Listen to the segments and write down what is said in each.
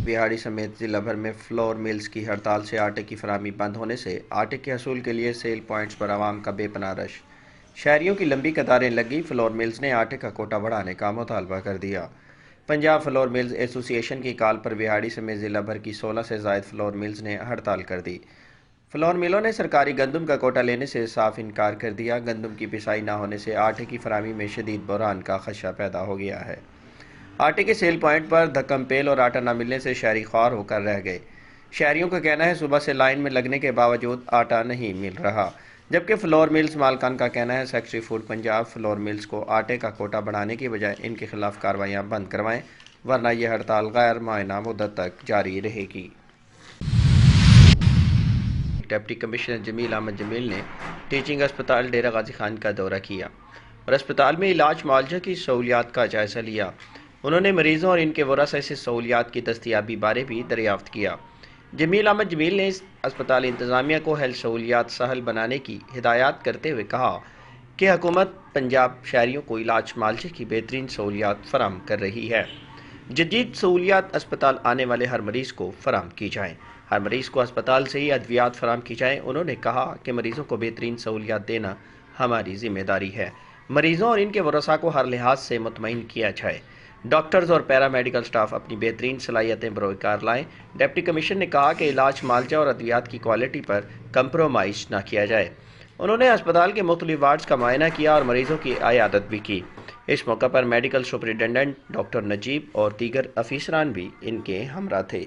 بہاڑی سمیت ضلع بھر میں فلور ملز کی ہڑتال سے آٹے کی فراہمی بند ہونے سے آٹے کے حصول کے لیے سیل پوائنٹس پر عوام کا بے پناہ رش۔ شہریوں کی لمبی قطاریں لگی، فلور ملز نے آٹے کا کوٹا بڑھانے کا مطالبہ کر دیا۔ پنجاب فلور ملز ایسوسی ایشن کی کال پر بہاڑی سمیت ضلع بھر کی 16 سے زائد فلور ملز نے ہڑتال کر دی۔ فلور ملوں نے سرکاری گندم کا کوٹا لینے سے صاف انکار کر دیا۔ گندم کی پسائی نہ ہونے سے آٹے کی فراہمی میں شدید بحران کا خدشہ پیدا ہو گیا ہے۔ آٹے کے سیل پوائنٹ پر دھکم پیل اور آٹا نہ ملنے سے شہری خوار ہو کر رہ گئے۔ شہریوں کا کہنا ہے صبح سے لائن میں لگنے کے باوجود آٹا نہیں مل رہا، جبکہ فلور ملز مالکان کا کہنا ہے secretary food Punjab flour mills کو آٹے کا کوٹا بڑھانے کی بجائے ان کے خلاف کارروائیاں بند کروائیں، ورنہ یہ ہڑتال غیر معینہ مدت تک جاری رہے گی۔ ڈپٹی کمشنر جمیل احمد جمیل نے ٹیچنگ اسپتال ڈیرہ غازی خان کا دورہ کیا اور اسپتال میں علاج معالجہ کی سہولیات کا جائزہ لیا۔ انہوں نے مریضوں اور ان کے ورثاء سے سہولیات کی دستیابی بارے بھی دریافت کیا۔ جمیل احمد جمیل نے اسپتال انتظامیہ کو ہیلتھ سہولیات سہل بنانے کی ہدایات کرتے ہوئے کہا کہ حکومت پنجاب شہریوں کو علاج معالجے کی بہترین سہولیات فراہم کر رہی ہے۔ جدید سہولیات اسپتال آنے والے ہر مریض کو فراہم کی جائیں، ہر مریض کو اسپتال سے ہی ادویات فراہم کی جائیں۔ انہوں نے کہا کہ مریضوں کو بہترین سہولیات دینا ہماری ذمہ داری ہے، مریضوں اور ان کے ورثاء کو ہر لحاظ سے مطمئن کیا جائے۔ ڈاکٹرز اور پیرا میڈیکل سٹاف اپنی بہترین صلاحیتیں بروئے کار لائیں۔ ڈپٹی کمشنر نے کہا کہ علاج معالجہ اور ادویات کی کوالٹی پر کمپرومائز نہ کیا جائے۔ انہوں نے اسپتال کے مختلف وارڈز کا معائنہ کیا اور مریضوں کی عیادت بھی کی۔ اس موقع پر میڈیکل سپرنٹنڈنٹ ڈاکٹر نجیب اور دیگر افسران بھی ان کے ہمراہ تھے۔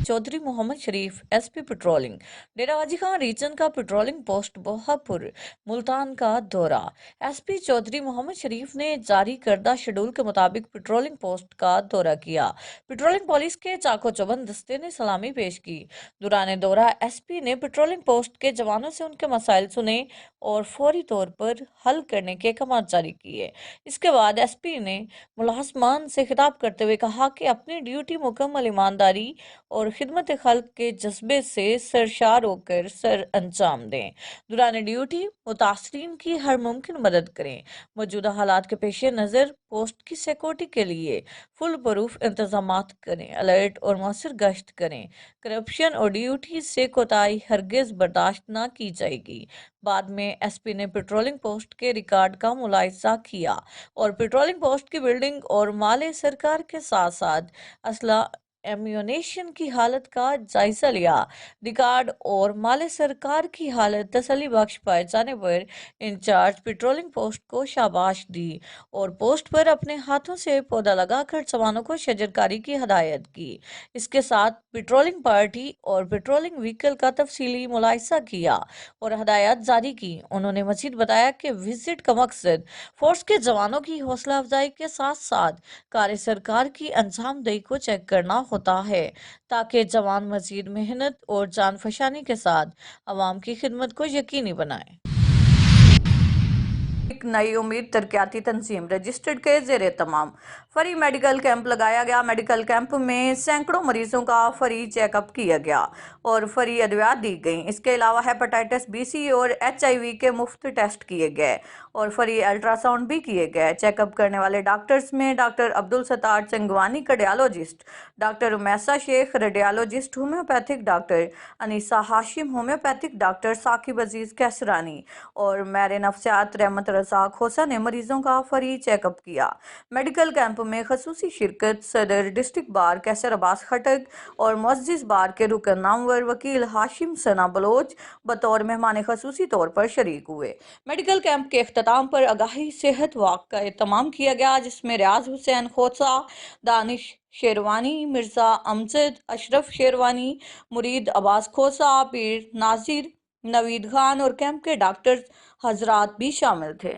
چودھری محمد شریف S P patrolling Dera Ghazi Khan region کا پیٹرولنگ پوسٹ بہاپور ملتان کا دورہ۔ ایس پی چودھری محمد شریف نے جاری کردہ شیڈول کے مطابق پیٹرولنگ پوسٹ کا دورہ کیا۔ پیٹرولنگ پولیس کے چاق و چوبند دستے نے سلامی پیش کی۔ دوران دورہ ایس پی نے پیٹرولنگ پوسٹ کے جوانوں سے ان کے مسائل سنے اور فوری طور پر حل کرنے کے احکامات جاری کیے۔ اس کے بعد ایس پی نے ملازمان سے خطاب کرتے ہوئے کہا کہ اپنی ڈیوٹی مکمل ایمانداری اور خدمت خلق کے جذبے سے سرشار ہو کر سر انجام دیں۔ دوران ڈیوٹی متاثرین کی ہر ممکن مدد کریں۔ موجودہ حالات کے پیش نظر پوسٹ کی سیکورٹی کے لیے فل پروف انتظامات کریں، الرٹ اور مؤثر گشت کریں۔ کرپشن اور ڈیوٹی سے کوتاہی ہرگز برداشت نہ کی جائے گی۔ بعد میں ایس پی نے پیٹرولنگ پوسٹ کے ریکارڈ کا ملاحظہ کیا اور پیٹرولنگ پوسٹ کی بلڈنگ اور مال سرکار کے ساتھ ساتھ اسلحہ ایمیونیشن کی حالت کا جائزہ لیا۔ ریکارڈ اور مال سرکار کی حالت تسلی بخش پائے جانے پر انچارج پیٹرولنگ پوسٹ کو شاباش دی اور پوسٹ پر اپنے ہاتھوں سے پودا لگا کر جوانوں کو شجرکاری کی ہدایت کی۔ اس کے ساتھ پیٹرولنگ پارٹی اور پیٹرولنگ وہیکل کا تفصیلی ملاحظہ کیا اور ہدایات جاری کی۔ انہوں نے مزید بتایا کہ وزٹ کا مقصد فورس کے جوانوں کی حوصلہ افزائی کے ساتھ ساتھ کار سرکار کی انجام دہی کو چیک کرنا ہوتا ہے تاکہ جوان مزید محنت اور جان فشانی کے ساتھ عوام کی خدمت کو یقینی بنائیں۔ ایک نئی امید ترقیاتی تنظیم رجسٹرڈ کے زیر اہتمام فری میڈیکل کیمپ لگایا گیا۔ میڈیکل کیمپ میں سینکڑوں مریضوں کا فری چیک اپ کیا گیا اور فری ادویات دی گئیں۔ اس کے علاوہ ہیپاٹائٹس بی سی اور HIV کے مفت ٹیسٹ کیے گئے اور فری الٹرا ساؤنڈ بھی کیے گئے۔ چیک اپ کرنے والے ڈاکٹرز میں doctor Abdul Sattar Changwani cardiologist, doctor Amisa Shaikh radiologist homeopathic, doctor Anisa Hashim homeopathic, doctor Saqib Aziz Kaisrani اور ماہر نفسیات رحمت رزاق کھوسہ نے مریضوں کا فری چیک اپ کیا۔ میڈیکل کیمپ میں خصوصی شرکت صدر ڈسٹرکٹ بار کیسر عباس خٹک اور معزز بار کے رکن نامور وکیل ہاشم ثنا بلوچ بطور مہمان خصوصی طور پر شریک ہوئے۔ میڈیکل کیمپ کے اختتام پر آگاہی صحت واک کا اہتمام کیا گیا، جس میں ریاض حسین کھوسہ، دانش شیروانی، مرزا امجد، اشرف شیروانی، مرید عباس کھوسہ، پیر ناصر، نوید خان اور کیمپ کے ڈاکٹر حضرات بھی شامل تھے۔